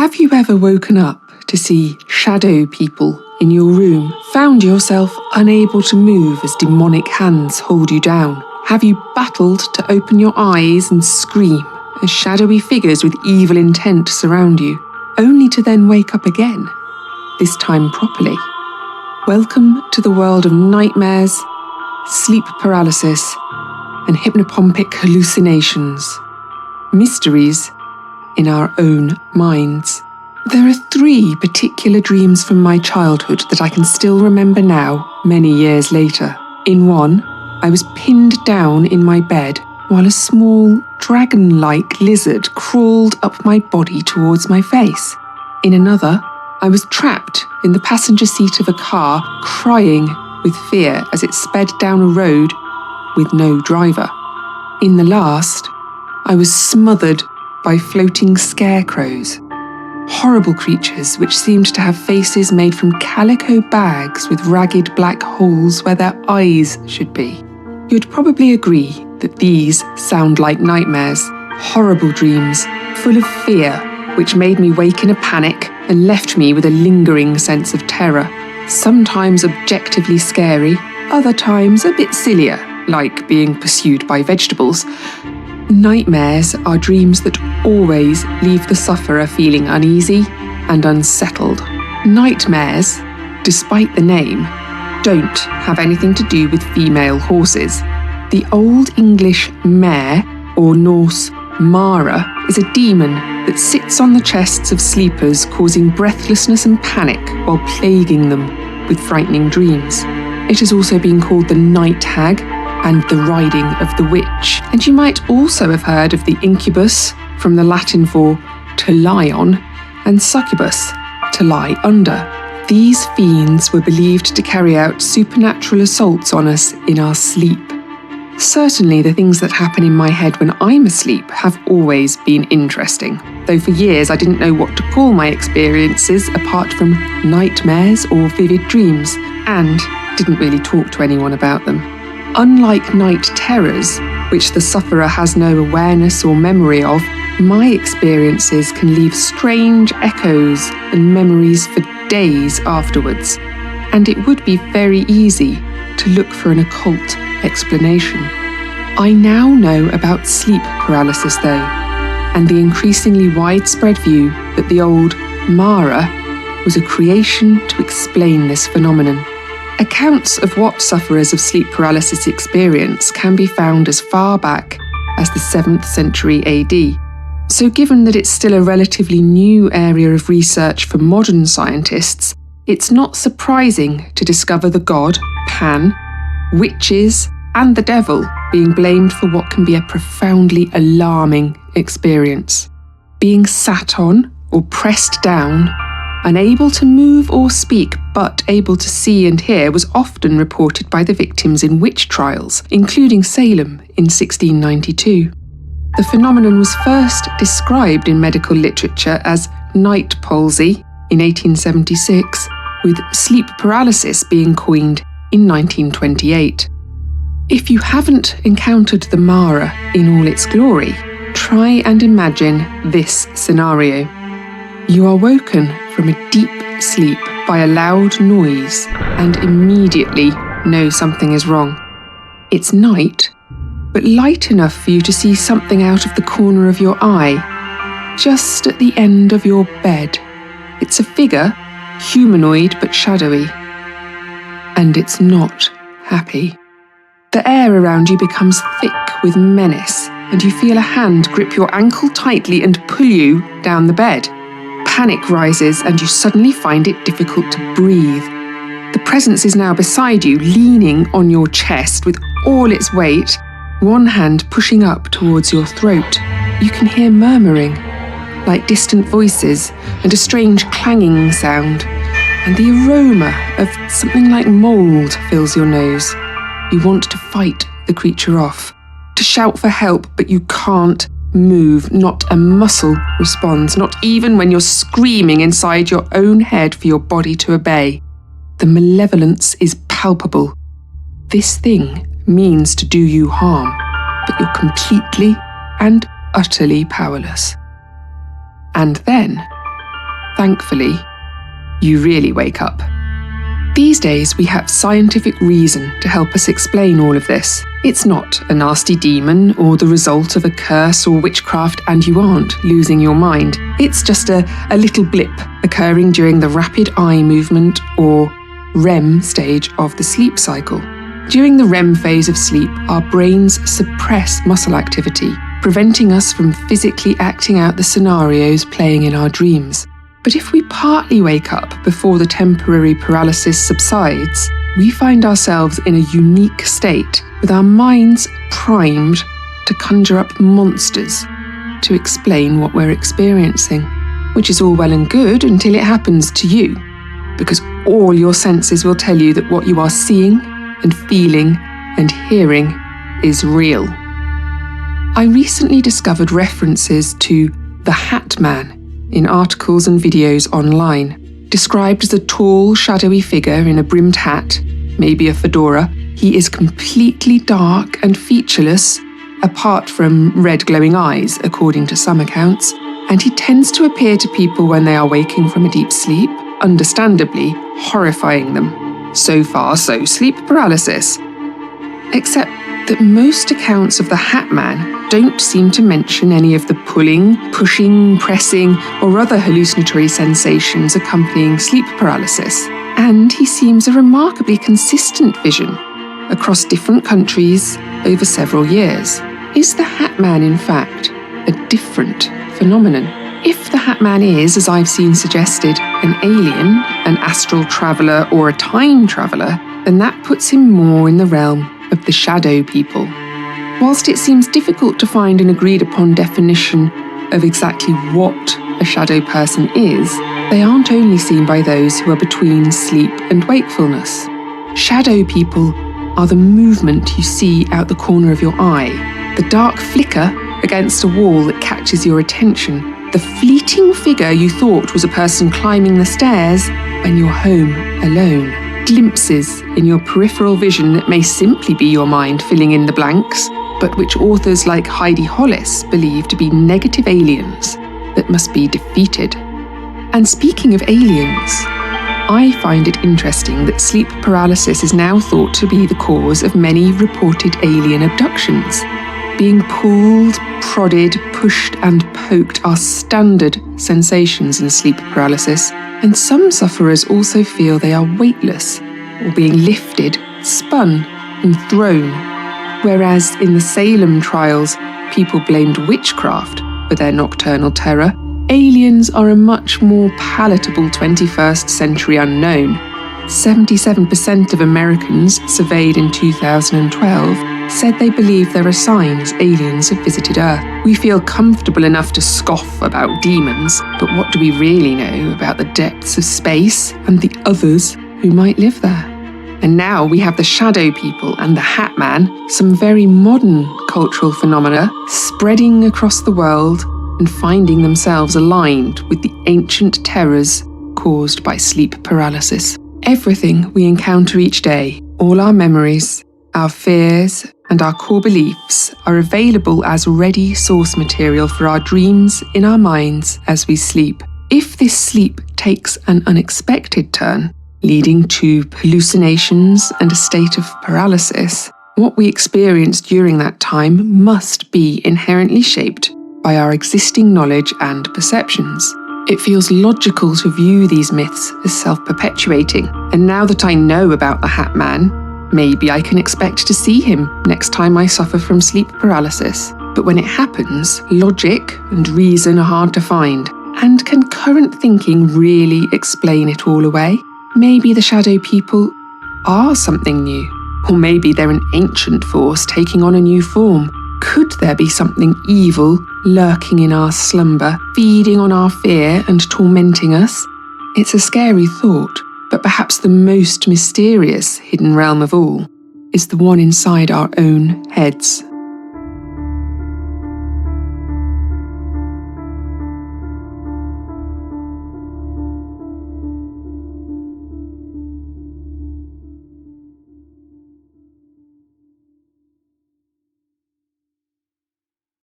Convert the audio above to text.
Have you ever woken up to see shadow people in your room, found yourself unable to move as demonic hands hold you down? Have you battled to open your eyes and scream as shadowy figures with evil intent surround you, only to then wake up again, this time properly? Welcome to the world of nightmares, sleep paralysis, and hypnopompic hallucinations. Mysteries in our own minds. There are 3 particular dreams from my childhood that I can still remember now, many years later. In one, I was pinned down in my bed while a small, dragon-like lizard crawled up my body towards my face. In another, I was trapped in the passenger seat of a car, crying with fear as it sped down a road with no driver. In the last, I was smothered by floating scarecrows, horrible creatures which seemed to have faces made from calico bags with ragged black holes where their eyes should be. You'd probably agree that these sound like nightmares, horrible dreams, full of fear, which made me wake in a panic and left me with a lingering sense of terror, sometimes objectively scary, other times a bit sillier, like being pursued by vegetables. Nightmares are dreams that always leave the sufferer feeling uneasy and unsettled. Nightmares, despite the name, don't have anything to do with female horses. The Old English mare, or Norse Mara, is a demon that sits on the chests of sleepers, causing breathlessness and panic while plaguing them with frightening dreams. It has also been called the night hag and the riding of the witch. And you might also have heard of the incubus, from the Latin for to lie on, and succubus, to lie under. These fiends were believed to carry out supernatural assaults on us in our sleep. Certainly the things that happen in my head when I'm asleep have always been interesting, though for years I didn't know what to call my experiences apart from nightmares or vivid dreams, and didn't really talk to anyone about them. Unlike night terrors, which the sufferer has no awareness or memory of, my experiences can leave strange echoes and memories for days afterwards, and it would be very easy to look for an occult explanation. I now know about sleep paralysis though, and the increasingly widespread view that the old Mara was a creation to explain this phenomenon. Accounts of what sufferers of sleep paralysis experience can be found as far back as the 7th century AD. So given that it's still a relatively new area of research for modern scientists, it's not surprising to discover the god, Pan, witches, and the devil being blamed for what can be a profoundly alarming experience. Being sat on or pressed down, unable to move or speak, but able to see and hear, was often reported by the victims in witch trials, including Salem in 1692. The phenomenon was first described in medical literature as night palsy in 1876, with sleep paralysis being coined in 1928. If you haven't encountered the Mara in all its glory, try and imagine this scenario. You are woken from a deep sleep by a loud noise and immediately know something is wrong. It's night, but light enough for you to see something out of the corner of your eye, just at the end of your bed. It's a figure, humanoid but shadowy, and it's not happy. The air around you becomes thick with menace, and you feel a hand grip your ankle tightly and pull you down the bed. Panic rises and you suddenly find it difficult to breathe. The presence is now beside you, leaning on your chest with all its weight, one hand pushing up towards your throat. You can hear murmuring, like distant voices, and a strange clanging sound, and the aroma of something like mould fills your nose. You want to fight the creature off, to shout for help, but you can't move. Not a muscle responds, not even when you're screaming inside your own head for your body to obey. The malevolence is palpable. This thing means to do you harm, but you're completely and utterly powerless. And then Thankfully, you really wake up. These days, we have scientific reason to help us explain all of this. It's not a nasty demon or the result of a curse or witchcraft, and you aren't losing your mind. It's just a little blip occurring during the rapid eye movement or REM stage of the sleep cycle. During the REM phase of sleep, our brains suppress muscle activity, preventing us from physically acting out the scenarios playing in our dreams. But if we partly wake up before the temporary paralysis subsides, we find ourselves in a unique state, with our minds primed to conjure up monsters to explain what we're experiencing, which is all well and good until it happens to you, because all your senses will tell you that what you are seeing and feeling and hearing is real. I recently discovered references to the Hat Man in articles and videos online. Described as a tall, shadowy figure in a brimmed hat, maybe a fedora, he is completely dark and featureless, apart from red glowing eyes, according to some accounts, and he tends to appear to people when they are waking from a deep sleep, understandably horrifying them. So far, so sleep paralysis. Except that most accounts of the Hat Man don't seem to mention any of the pulling, pushing, pressing, or other hallucinatory sensations accompanying sleep paralysis. And he seems a remarkably consistent vision across different countries over several years. Is the Hat Man, in fact, a different phenomenon? If the Hat Man is, as I've seen suggested, an alien, an astral traveller, or a time traveller, then that puts him more in the realm of the shadow people. Whilst it seems difficult to find an agreed upon definition of exactly what a shadow person is, they aren't only seen by those who are between sleep and wakefulness. Shadow people are the movement you see out the corner of your eye, the dark flicker against a wall that catches your attention, the fleeting figure you thought was a person climbing the stairs when you're home alone. Glimpses in your peripheral vision that may simply be your mind filling in the blanks, but which authors like Heidi Hollis believe to be negative aliens that must be defeated. And speaking of aliens, I find it interesting that sleep paralysis is now thought to be the cause of many reported alien abductions. Being pulled, prodded, pushed and poked are standard sensations in sleep paralysis, and some sufferers also feel they are weightless or being lifted, spun and thrown, whereas in the Salem trials people blamed witchcraft for their nocturnal terror. Aliens are a much more palatable 21st century unknown. 77% of Americans surveyed in 2012 said they believe there are signs aliens have visited Earth. We feel comfortable enough to scoff about demons, but what do we really know about the depths of space and the others who might live there? And now we have the shadow people and the Hat Man, some very modern cultural phenomena spreading across the world and finding themselves aligned with the ancient terrors caused by sleep paralysis. Everything we encounter each day, all our memories, our fears, and our core beliefs are available as ready source material for our dreams in our minds as we sleep. If this sleep takes an unexpected turn, leading to hallucinations and a state of paralysis, what we experience during that time must be inherently shaped by our existing knowledge and perceptions. It feels logical to view these myths as self-perpetuating, and now that I know about the Hat Man, maybe I can expect to see him next time I suffer from sleep paralysis. But when it happens, logic and reason are hard to find. And can current thinking really explain it all away? Maybe the shadow people are something new. Or maybe they're an ancient force taking on a new form. Could there be something evil lurking in our slumber, feeding on our fear and tormenting us? It's a scary thought, but perhaps the most mysterious hidden realm of all is the one inside our own heads.